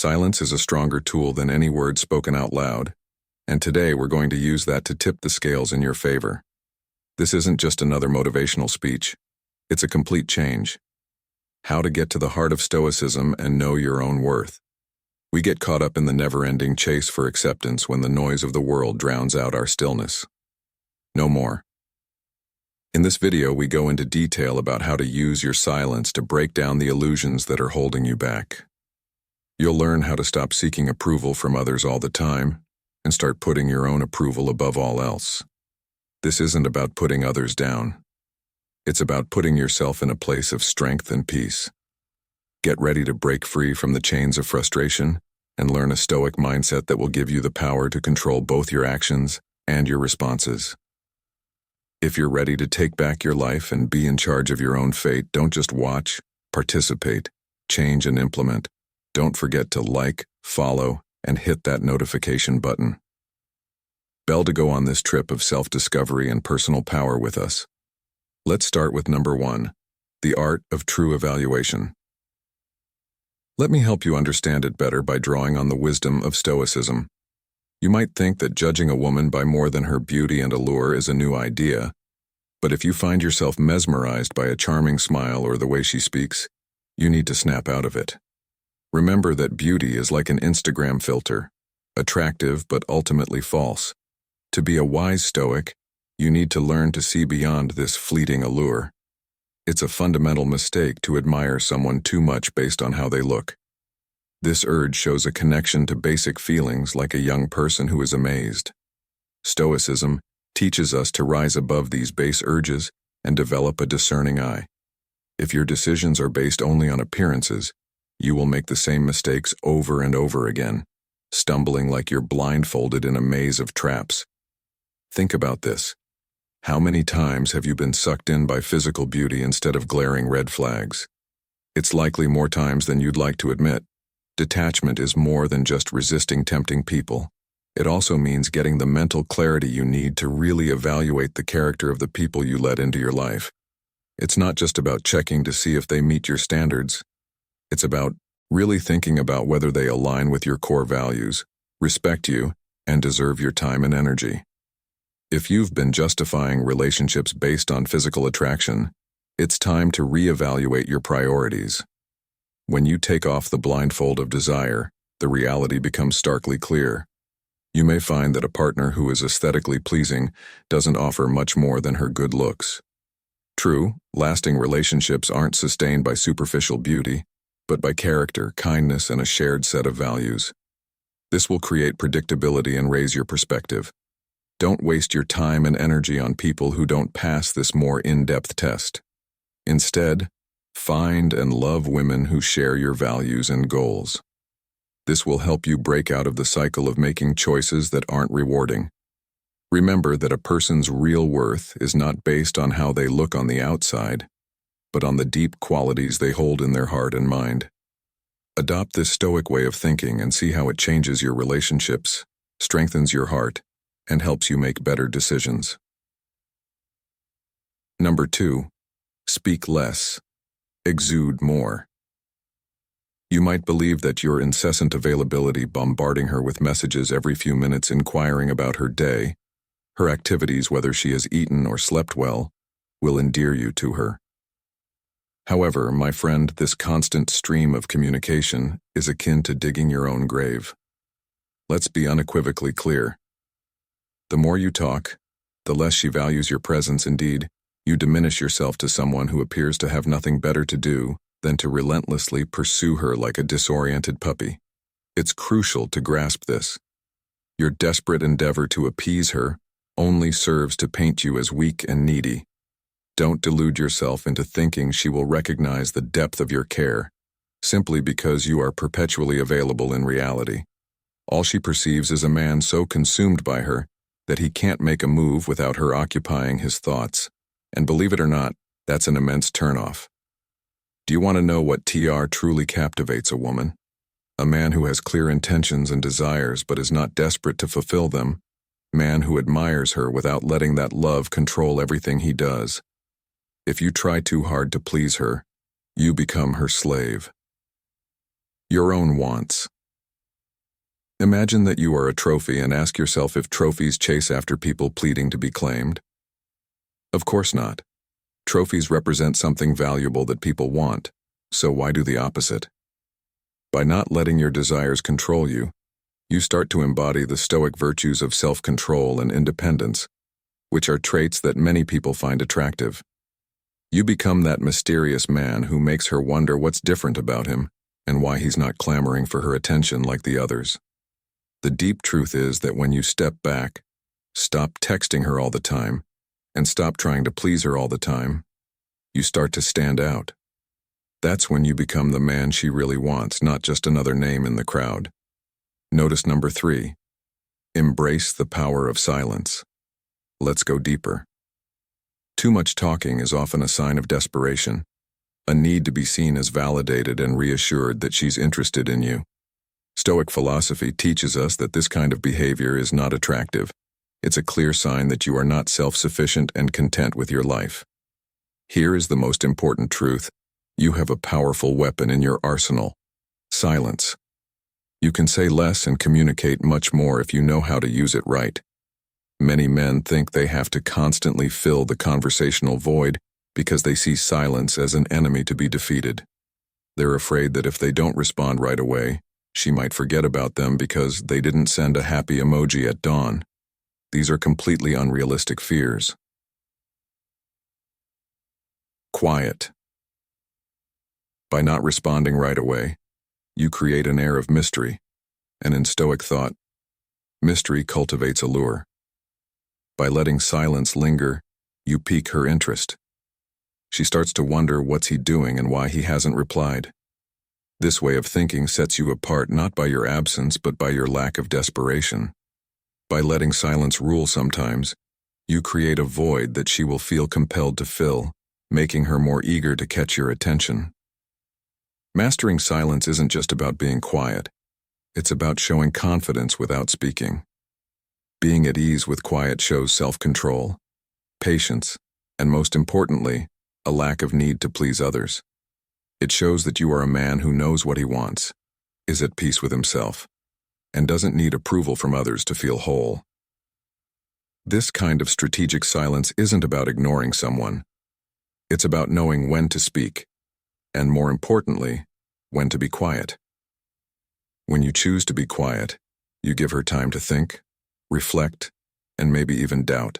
Silence is a stronger tool than any word spoken out loud, and today we're going to use that to tip the scales in your favor. This isn't just another motivational speech. It's a complete change. How to get to the heart of Stoicism and know your own worth. We get caught up in the never-ending chase for acceptance when the noise of the world drowns out our stillness. No more. In this video, we go into detail about how to use your silence to break down the illusions that are holding you back. You'll learn how to stop seeking approval from others all the time and start putting your own approval above all else. This isn't about putting others down. It's about putting yourself in a place of strength and peace. Get ready to break free from the chains of frustration and learn a Stoic mindset that will give you the power to control both your actions and your responses. If you're ready to take back your life and be in charge of your own fate, don't just watch, participate, change and implement. Don't forget to like, follow, and hit that notification button. Bell to go on this trip of self-discovery and personal power with us. Let's start with number 1, the art of true evaluation. Let me help you understand it better by drawing on the wisdom of Stoicism. You might think that judging a woman by more than her beauty and allure is a new idea, but if you find yourself mesmerized by a charming smile or the way she speaks, you need to snap out of it. Remember that beauty is like an Instagram filter, attractive but ultimately false. To be a wise Stoic, you need to learn to see beyond this fleeting allure. It's a fundamental mistake to admire someone too much based on how they look. This urge shows a connection to basic feelings like a young person who is amazed. Stoicism teaches us to rise above these base urges and develop a discerning eye. If your decisions are based only on appearances, you will make the same mistakes over and over again, stumbling like you're blindfolded in a maze of traps. Think about this. How many times have you been sucked in by physical beauty instead of glaring red flags? It's likely more times than you'd like to admit. Detachment is more than just resisting tempting people. It also means getting the mental clarity you need to really evaluate the character of the people you let into your life. It's not just about checking to see if they meet your standards. It's about really thinking about whether they align with your core values, respect you, and deserve your time and energy. If you've been justifying relationships based on physical attraction, it's time to reevaluate your priorities. When you take off the blindfold of desire, the reality becomes starkly clear. You may find that a partner who is aesthetically pleasing doesn't offer much more than her good looks. True, lasting relationships aren't sustained by superficial beauty, but by character, kindness, and a shared set of values. This will create predictability and raise your perspective. Don't waste your time and energy on people who don't pass this more in-depth test. Instead, find and love women who share your values and goals. This will help you break out of the cycle of making choices that aren't rewarding. Remember that a person's real worth is not based on how they look on the outside, but on the deep qualities they hold in their heart and mind. Adopt this Stoic way of thinking and see how it changes your relationships, strengthens your heart, and helps you make better decisions. Number 2, speak less, exude more. You might believe that your incessant availability, bombarding her with messages every few minutes inquiring about her day, her activities, whether she has eaten or slept well, will endear you to her. However, my friend, this constant stream of communication is akin to digging your own grave. Let's be unequivocally clear. The more you talk, the less she values your presence. Indeed, you diminish yourself to someone who appears to have nothing better to do than to relentlessly pursue her like a disoriented puppy. It's crucial to grasp this. Your desperate endeavor to appease her only serves to paint you as weak and needy. Don't delude yourself into thinking she will recognize the depth of your care, simply because you are perpetually available in reality. All she perceives is a man so consumed by her that he can't make a move without her occupying his thoughts. And believe it or not, that's an immense turnoff. Do you want to know what truly captivates a woman? A man who has clear intentions and desires but is not desperate to fulfill them. Man who admires her without letting that love control everything he does. If you try too hard to please her, you become her slave. Your own wants. Imagine that you are a trophy and ask yourself if trophies chase after people pleading to be claimed. Of course not. Trophies represent something valuable that people want, so why do the opposite? By not letting your desires control you, you start to embody the Stoic virtues of self-control and independence, which are traits that many people find attractive. You become that mysterious man who makes her wonder what's different about him and why he's not clamoring for her attention like the others. The deep truth is that when you step back, stop texting her all the time, and stop trying to please her all the time, you start to stand out. That's when you become the man she really wants, not just another name in the crowd. Notice number 3. Embrace the power of silence. Let's go deeper. Too much talking is often a sign of desperation, a need to be seen as validated and reassured that she's interested in you. Stoic philosophy teaches us that this kind of behavior is not attractive. It's a clear sign that you are not self-sufficient and content with your life. Here is the most important truth. You have a powerful weapon in your arsenal: silence. You can say less and communicate much more if you know how to use it right. Many men think they have to constantly fill the conversational void because they see silence as an enemy to be defeated. They're afraid that if they don't respond right away, she might forget about them because they didn't send a happy emoji at dawn. These are completely unrealistic fears. Quiet. By not responding right away, you create an air of mystery, and in Stoic thought, mystery cultivates allure. By letting silence linger, you pique her interest. She starts to wonder what's he doing and why he hasn't replied. This way of thinking sets you apart not by your absence but by your lack of desperation. By letting silence rule sometimes, you create a void that she will feel compelled to fill, making her more eager to catch your attention. Mastering silence isn't just about being quiet. It's about showing confidence without speaking. Being at ease with quiet shows self-control, patience, and most importantly, a lack of need to please others. It shows that you are a man who knows what he wants, is at peace with himself, and doesn't need approval from others to feel whole. This kind of strategic silence isn't about ignoring someone. It's about knowing when to speak, and more importantly, when to be quiet. When you choose to be quiet, you give her time to think, reflect, and maybe even doubt.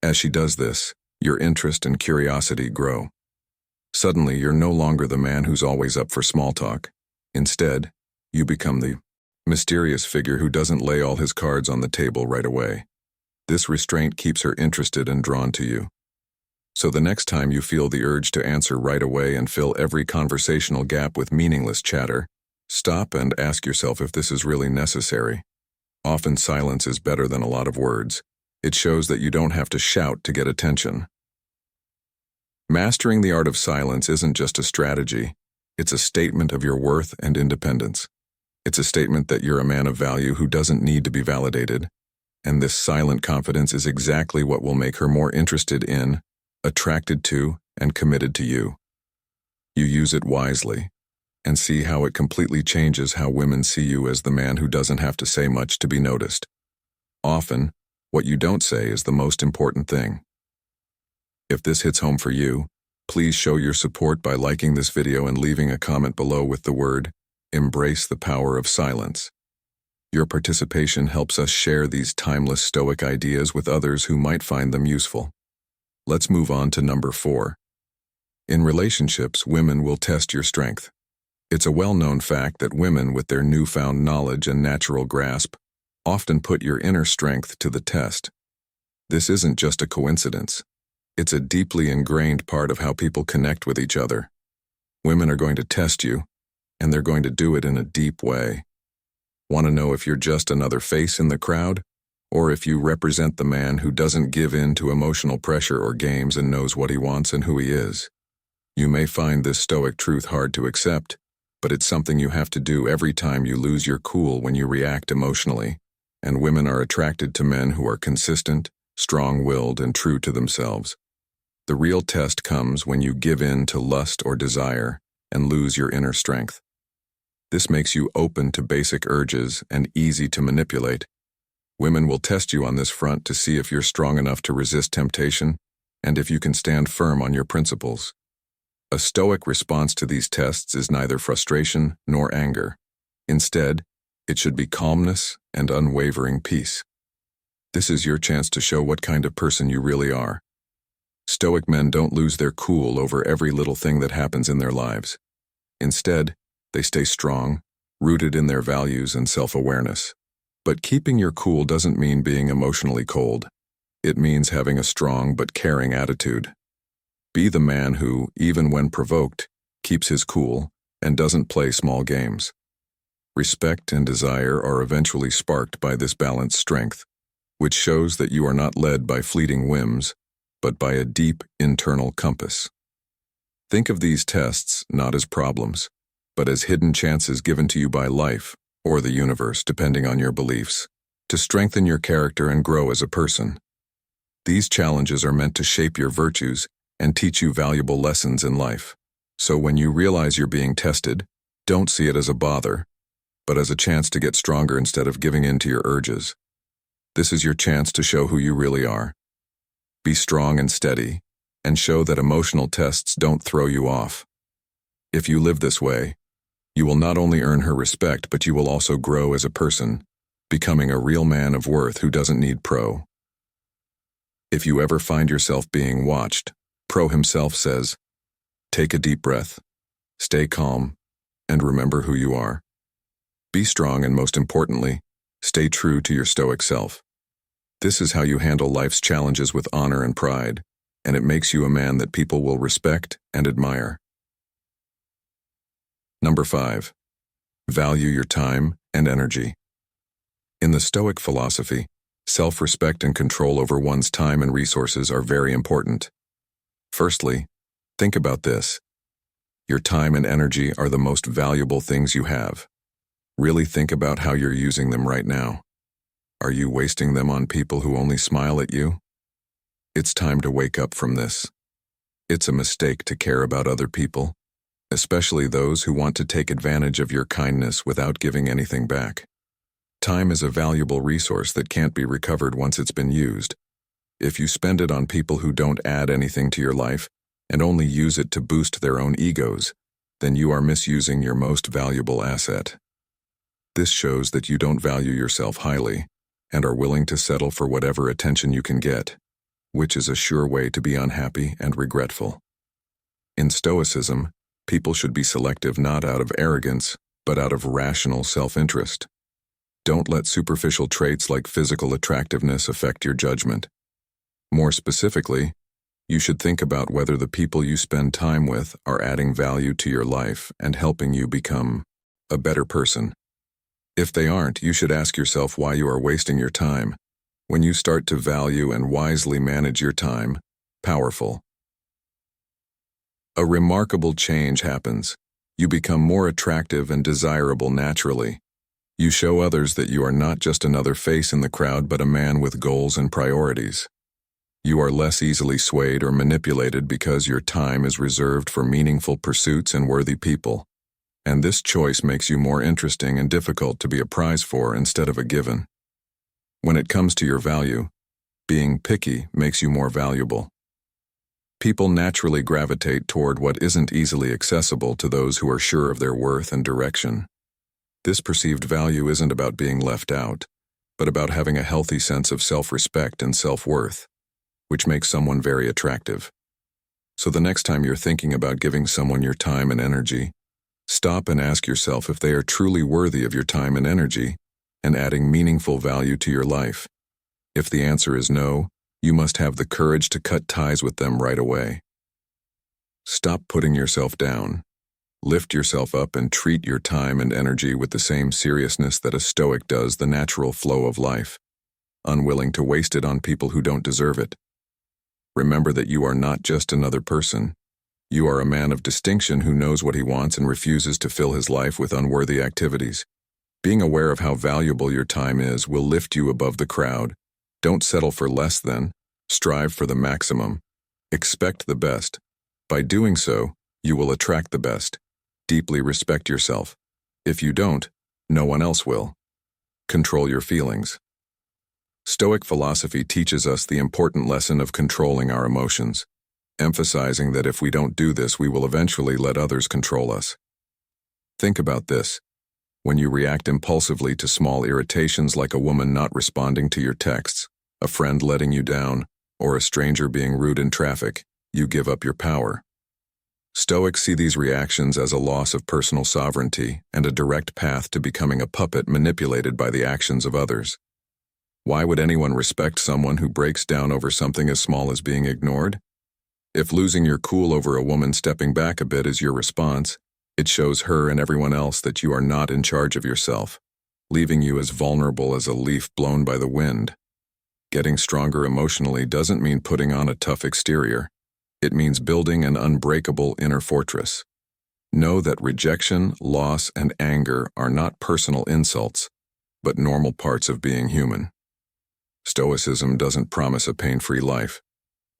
As she does this, your interest and curiosity grow. Suddenly, you're no longer the man who's always up for small talk. Instead, you become the mysterious figure who doesn't lay all his cards on the table right away. This restraint keeps her interested and drawn to you. So the next time you feel the urge to answer right away and fill every conversational gap with meaningless chatter, stop and ask yourself if this is really necessary. Often silence is better than a lot of words. It shows that you don't have to shout to get attention. Mastering the art of silence isn't just a strategy. It's a statement of your worth and independence. It's a statement that you're a man of value who doesn't need to be validated. And this silent confidence is exactly what will make her more interested in, attracted to, and committed to you. You use it wisely, and see how it completely changes how women see you as the man who doesn't have to say much to be noticed. Often, what you don't say is the most important thing. If this hits home for you, please show your support by liking this video and leaving a comment below with the word, "Embrace the power of silence." Your participation helps us share these timeless Stoic ideas with others who might find them useful. Let's move on to number 4. In relationships, women will test your strength. It's a well-known fact that women with their newfound knowledge and natural grasp often put your inner strength to the test. This isn't just a coincidence. It's a deeply ingrained part of how people connect with each other. Women are going to test you, and they're going to do it in a deep way. Want to know if you're just another face in the crowd, or if you represent the man who doesn't give in to emotional pressure or games and knows what he wants and who he is? You may find this Stoic truth hard to accept, but it's something you have to do every time you lose your cool when you react emotionally, and women are attracted to men who are consistent, strong-willed, and true to themselves. The real test comes when you give in to lust or desire and lose your inner strength. This makes you open to basic urges and easy to manipulate. Women will test you on this front to see if you're strong enough to resist temptation and if you can stand firm on your principles. A Stoic response to these tests is neither frustration nor anger. Instead, it should be calmness and unwavering peace. This is your chance to show what kind of person you really are. Stoic men don't lose their cool over every little thing that happens in their lives. Instead, they stay strong, rooted in their values and self-awareness. But keeping your cool doesn't mean being emotionally cold. It means having a strong but caring attitude. Be the man who, even when provoked, keeps his cool and doesn't play small games. Respect and desire are eventually sparked by this balanced strength, which shows that you are not led by fleeting whims, but by a deep internal compass. Think of these tests not as problems, but as hidden chances given to you by life, or the universe, depending on your beliefs, to strengthen your character and grow as a person. These challenges are meant to shape your virtues and teach you valuable lessons in life. So when you realize you're being tested, don't see it as a bother, but as a chance to get stronger instead of giving in to your urges. This is your chance to show who you really are. Be strong and steady, and show that emotional tests don't throw you off. If you live this way, you will not only earn her respect, but you will also grow as a person, becoming a real man of worth who doesn't need Pro. If you ever find yourself being watched, Pro himself says, take a deep breath, stay calm, and remember who you are. Be strong and, most importantly, stay true to your Stoic self. This is how you handle life's challenges with honor and pride, and it makes you a man that people will respect and admire. Number 5. Value your time and energy. In the Stoic philosophy, self-respect and control over one's time and resources are very important. Firstly, think about this. Your time and energy are the most valuable things you have. Really think about how you're using them right now. Are you wasting them on people who only smile at you? It's time to wake up from this. It's a mistake to care about other people, especially those who want to take advantage of your kindness without giving anything back. Time is a valuable resource that can't be recovered once it's been used. If you spend it on people who don't add anything to your life and only use it to boost their own egos, then you are misusing your most valuable asset. This shows that you don't value yourself highly and are willing to settle for whatever attention you can get, which is a sure way to be unhappy and regretful. In Stoicism, people should be selective not out of arrogance, but out of rational self-interest. Don't let superficial traits like physical attractiveness affect your judgment. More specifically, you should think about whether the people you spend time with are adding value to your life and helping you become a better person. If they aren't, you should ask yourself why you are wasting your time. When you start to value and wisely manage your time, powerful. A remarkable change happens. You become more attractive and desirable naturally. You show others that you are not just another face in the crowd, but a man with goals and priorities. You are less easily swayed or manipulated because your time is reserved for meaningful pursuits and worthy people. And this choice makes you more interesting and difficult to be a prize for instead of a given. When it comes to your value, being picky makes you more valuable. People naturally gravitate toward what isn't easily accessible to those who are sure of their worth and direction. This perceived value isn't about being left out, but about having a healthy sense of self-respect and self-worth, which makes someone very attractive. So the next time you're thinking about giving someone your time and energy, stop and ask yourself if they are truly worthy of your time and energy and adding meaningful value to your life. If the answer is no, you must have the courage to cut ties with them right away. Stop putting yourself down. Lift yourself up and treat your time and energy with the same seriousness that a Stoic does the natural flow of life, unwilling to waste it on people who don't deserve it. Remember that you are not just another person. You are a man of distinction who knows what he wants and refuses to fill his life with unworthy activities. Being aware of how valuable your time is will lift you above the crowd. Don't settle for less than. Strive for the maximum. Expect the best. By doing so, you will attract the best. Deeply respect yourself. If you don't, no one else will. Control your feelings. Stoic philosophy teaches us the important lesson of controlling our emotions, emphasizing that if we don't do this, we will eventually let others control us. Think about this. When you react impulsively to small irritations like a woman not responding to your texts, a friend letting you down, or a stranger being rude in traffic, you give up your power. Stoics see these reactions as a loss of personal sovereignty and a direct path to becoming a puppet manipulated by the actions of others. Why would anyone respect someone who breaks down over something as small as being ignored? If losing your cool over a woman stepping back a bit is your response, it shows her and everyone else that you are not in charge of yourself, leaving you as vulnerable as a leaf blown by the wind. Getting stronger emotionally doesn't mean putting on a tough exterior. It means building an unbreakable inner fortress. Know that rejection, loss, and anger are not personal insults, but normal parts of being human. Stoicism doesn't promise a pain-free life,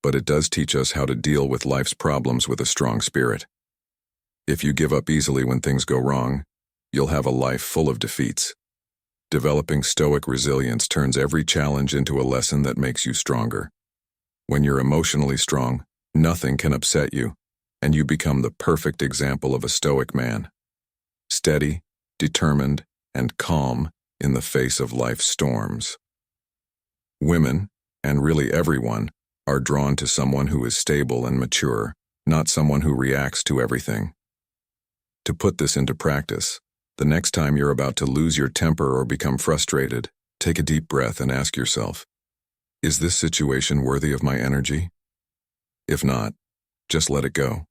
but it does teach us how to deal with life's problems with a strong spirit. If you give up easily when things go wrong, you'll have a life full of defeats. Developing Stoic resilience turns every challenge into a lesson that makes you stronger. When you're emotionally strong, nothing can upset you, and you become the perfect example of a Stoic man. Steady, determined, and calm in the face of life's storms. Women, and really everyone, are drawn to someone who is stable and mature, not someone who reacts to everything. To put this into practice, the next time you're about to lose your temper or become frustrated, take a deep breath and ask yourself, is this situation worthy of my energy? If not, just let it go.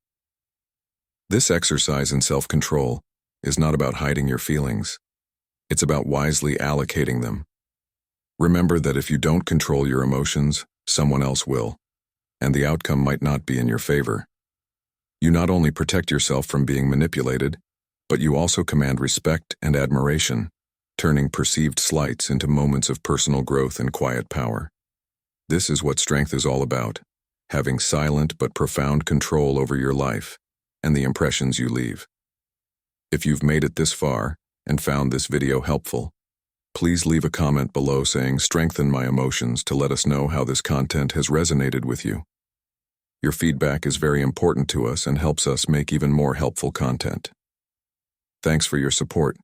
This exercise in self-control is not about hiding your feelings. It's about wisely allocating them. Remember that if you don't control your emotions, someone else will, and the outcome might not be in your favor. You not only protect yourself from being manipulated, but you also command respect and admiration, turning perceived slights into moments of personal growth and quiet power. This is what strength is all about, having silent but profound control over your life and the impressions you leave. If you've made it this far and found this video helpful, please leave a comment below saying "strengthen my emotions" to let us know how this content has resonated with you. Your feedback is very important to us and helps us make even more helpful content. Thanks for your support.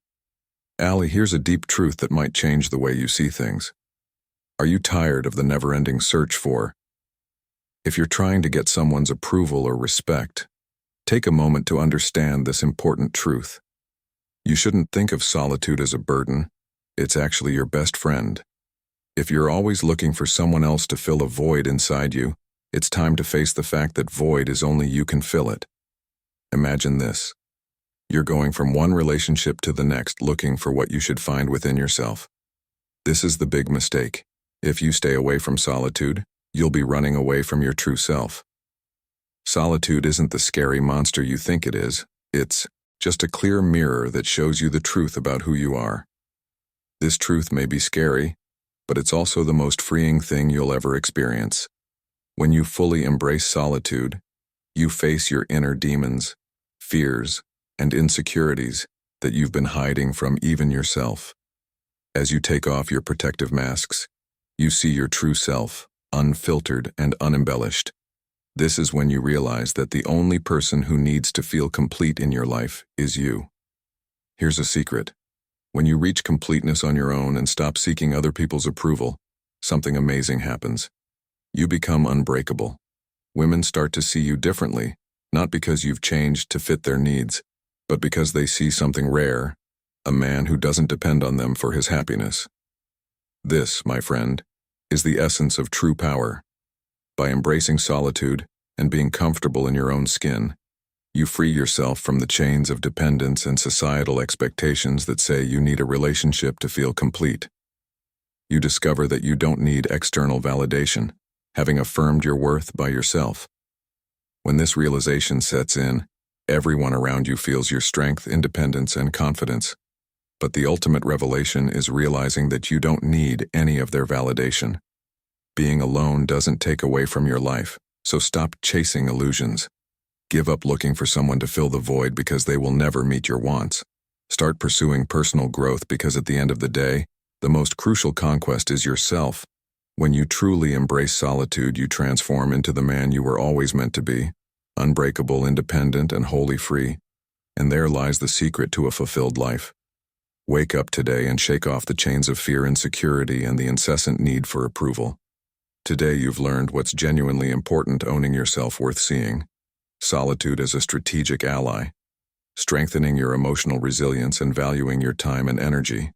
Allie, here's a deep truth that might change the way you see things. Are you tired of the never-ending search for? If you're trying to get someone's approval or respect, take a moment to understand this important truth. You shouldn't think of solitude as a burden. It's actually your best friend. If you're always looking for someone else to fill a void inside you, it's time to face the fact that void is only you can fill it. Imagine this. You're going from one relationship to the next looking for what you should find within yourself. This is the big mistake. If you stay away from solitude, you'll be running away from your true self. Solitude isn't the scary monster you think it is. It's just a clear mirror that shows you the truth about who you are. This truth may be scary, but it's also the most freeing thing you'll ever experience. When you fully embrace solitude, you face your inner demons, fears, and insecurities that you've been hiding from even yourself. As you take off your protective masks, you see your true self, unfiltered and unembellished. This is when you realize that the only person who needs to feel complete in your life is you. Here's a secret. When you reach completeness on your own and stop seeking other people's approval, something amazing happens. You become unbreakable. Women start to see you differently, not because you've changed to fit their needs, but because they see something rare, a man who doesn't depend on them for his happiness. This, my friend, is the essence of true power. By embracing solitude and being comfortable in your own skin, you free yourself from the chains of dependence and societal expectations that say you need a relationship to feel complete. You discover that you don't need external validation, having affirmed your worth by yourself. When this realization sets in, everyone around you feels your strength, independence, and confidence. But the ultimate revelation is realizing that you don't need any of their validation. Being alone doesn't take away from your life, so stop chasing illusions. Give up looking for someone to fill the void because they will never meet your wants. Start pursuing personal growth because at the end of the day, the most crucial conquest is yourself. When you truly embrace solitude, you transform into the man you were always meant to be, unbreakable, independent, and wholly free. And there lies the secret to a fulfilled life. Wake up today and shake off the chains of fear, insecurity, and the incessant need for approval. Today you've learned what's genuinely important, owning yourself worth seeing. Solitude as a strategic ally, strengthening your emotional resilience and valuing your time and energy.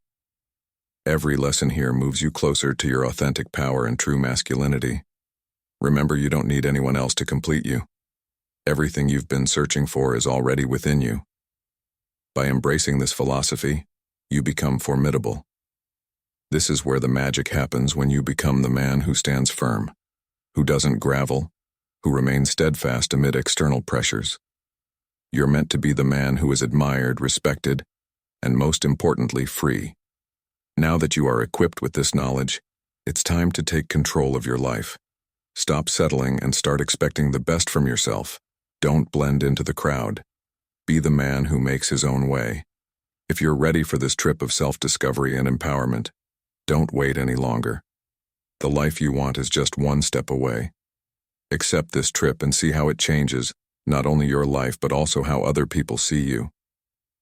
Every lesson here moves you closer to your authentic power and true masculinity. Remember, you don't need anyone else to complete you. Everything you've been searching for is already within you. By embracing this philosophy, you become formidable. This is where the magic happens, when you become the man who stands firm, who doesn't gravel, who remains steadfast amid external pressures. You're meant to be the man who is admired, respected, and most importantly, free. Now that you are equipped with this knowledge, it's time to take control of your life. Stop settling and start expecting the best from yourself. Don't blend into the crowd. Be the man who makes his own way. If you're ready for this trip of self-discovery and empowerment, don't wait any longer. The life you want is just one step away. Accept this trip and see how it changes not only your life but also how other people see you.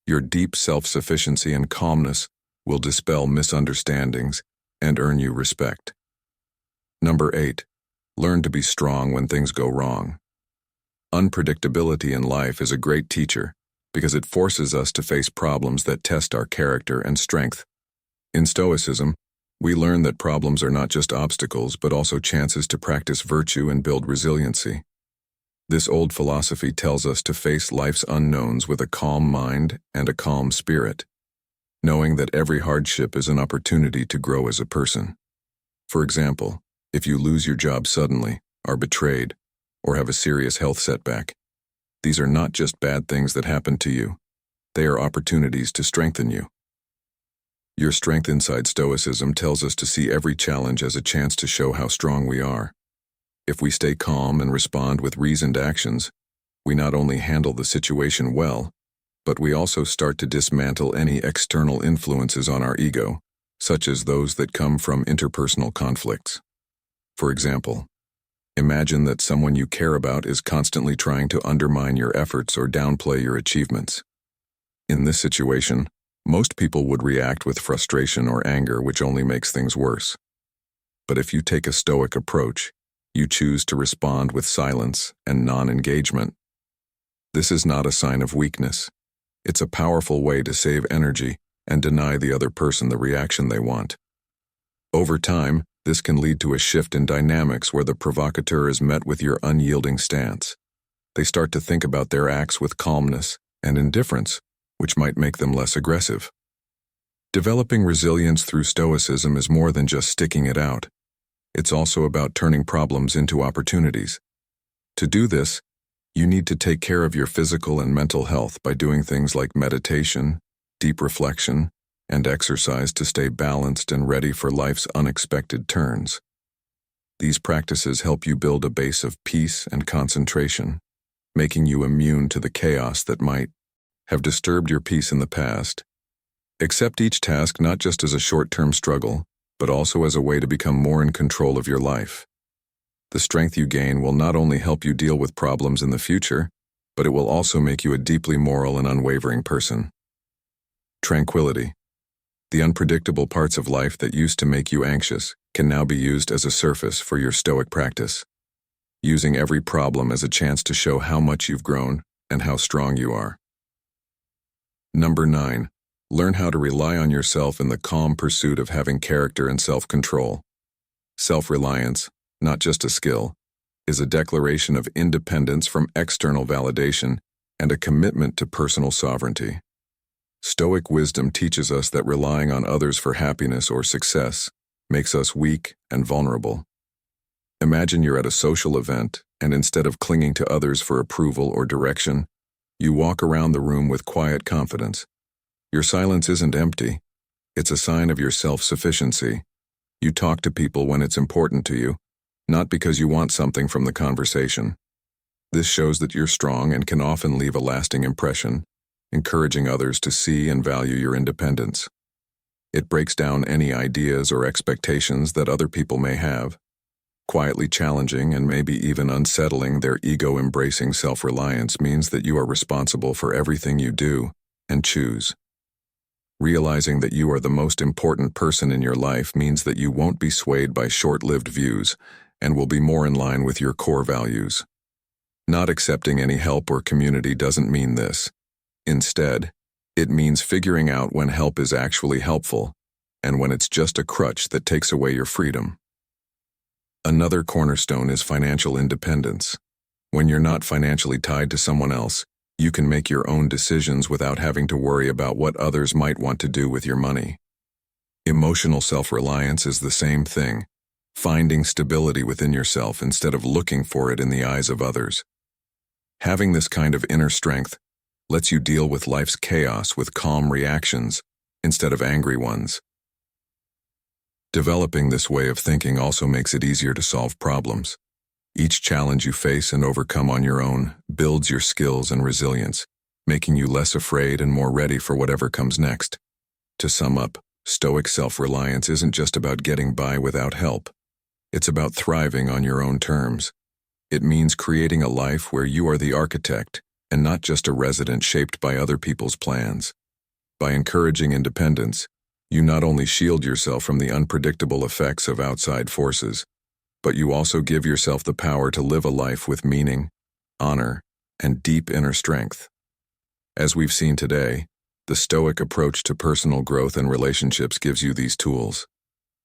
Your deep self-sufficiency and calmness will dispel misunderstandings and earn you respect. Number 8. Learn to be strong when things go wrong. Unpredictability in life is a great teacher because it forces us to face problems that test our character and strength. In Stoicism, we learn that problems are not just obstacles but also chances to practice virtue and build resiliency. This old philosophy tells us to face life's unknowns with a calm mind and a calm spirit, knowing that every hardship is an opportunity to grow as a person. For example, if you lose your job suddenly, are betrayed, or have a serious health setback, these are not just bad things that happen to you. They are opportunities to strengthen you. Your strength inside Stoicism tells us to see every challenge as a chance to show how strong we are. If we stay calm and respond with reasoned actions, we not only handle the situation well, but we also start to dismantle any external influences on our ego, such as those that come from interpersonal conflicts. For example, imagine that someone you care about is constantly trying to undermine your efforts or downplay your achievements. In this situation, most people would react with frustration or anger, which only makes things worse. But if you take a Stoic approach, you choose to respond with silence and non-engagement. This is not a sign of weakness. It's a powerful way to save energy and deny the other person the reaction they want. Over time, this can lead to a shift in dynamics where the provocateur is met with your unyielding stance. They start to think about their acts with calmness and indifference, which might make them less aggressive. Developing resilience through Stoicism is more than just sticking it out. It's also about turning problems into opportunities. To do this, you need to take care of your physical and mental health by doing things like meditation, deep reflection, and exercise to stay balanced and ready for life's unexpected turns. These practices help you build a base of peace and concentration, making you immune to the chaos that might have disturbed your peace in the past. Accept each task not just as a short-term struggle, but also as a way to become more in control of your life. The strength you gain will not only help you deal with problems in the future, but it will also make you a deeply moral and unwavering person. Tranquility. The unpredictable parts of life that used to make you anxious can now be used as a surface for your Stoic practice, using every problem as a chance to show how much you've grown and how strong you are. Number 9. Learn how to rely on yourself in the calm pursuit of having character and self-control. Self-reliance, not just a skill, is a declaration of independence from external validation and a commitment to personal sovereignty. Stoic wisdom teaches us that relying on others for happiness or success makes us weak and vulnerable. Imagine you're at a social event, and instead of clinging to others for approval or direction, you walk around the room with quiet confidence. Your silence isn't empty. It's a sign of your self-sufficiency. You talk to people when it's important to you, not because you want something from the conversation. This shows that you're strong and can often leave a lasting impression, encouraging others to see and value your independence. It breaks down any ideas or expectations that other people may have, quietly challenging and maybe even unsettling their ego-embracing self-reliance means that you are responsible for everything you do and choose. Realizing that you are the most important person in your life means that you won't be swayed by short-lived views and will be more in line with your core values. Not accepting any help or community doesn't mean this. Instead, it means figuring out when help is actually helpful and when it's just a crutch that takes away your freedom. Another cornerstone is financial independence. When you're not financially tied to someone else, you can make your own decisions without having to worry about what others might want to do with your money. Emotional self-reliance is the same thing, finding stability within yourself instead of looking for it in the eyes of others. Having this kind of inner strength lets you deal with life's chaos with calm reactions instead of angry ones. Developing this way of thinking also makes it easier to solve problems. Each challenge you face and overcome on your own builds your skills and resilience, making you less afraid and more ready for whatever comes next. To sum up, Stoic self-reliance isn't just about getting by without help. It's about thriving on your own terms. It means creating a life where you are the architect and not just a resident shaped by other people's plans. By encouraging independence, you not only shield yourself from the unpredictable effects of outside forces, but you also give yourself the power to live a life with meaning, honor, and deep inner strength. As we've seen today, the Stoic approach to personal growth and relationships gives you these tools.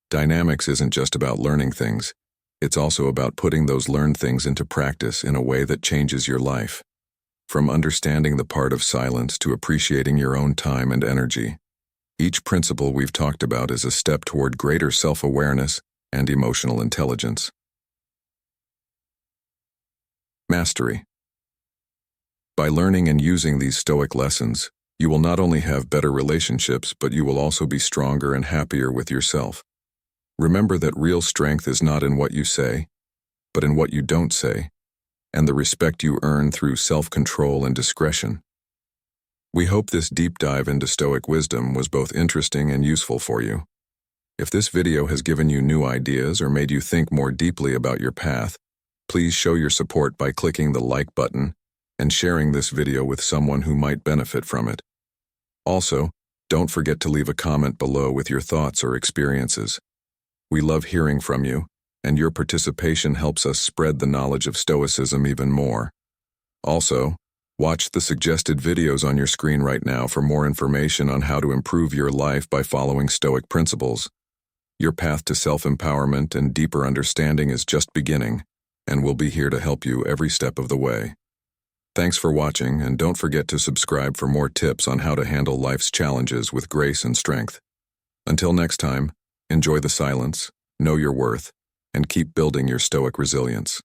Dynamics isn't just about learning things, it's also about putting those learned things into practice in a way that changes your life. From understanding the part of silence to appreciating your own time and energy, each principle we've talked about is a step toward greater self-awareness and emotional intelligence. Mastery. By learning and using these Stoic lessons, you will not only have better relationships, but you will also be stronger and happier with yourself. Remember that real strength is not in what you say, but in what you don't say, and the respect you earn through self-control and discretion. We hope this deep dive into Stoic wisdom was both interesting and useful for you. If this video has given you new ideas or made you think more deeply about your path, please show your support by clicking the like button and sharing this video with someone who might benefit from it. Also, don't forget to leave a comment below with your thoughts or experiences. We love hearing from you, and your participation helps us spread the knowledge of Stoicism even more. Also, watch the suggested videos on your screen right now for more information on how to improve your life by following Stoic principles. Your path to self-empowerment and deeper understanding is just beginning, and we'll be here to help you every step of the way. Thanks for watching, and don't forget to subscribe for more tips on how to handle life's challenges with grace and strength. Until next time, enjoy the silence, know your worth, and keep building your Stoic resilience.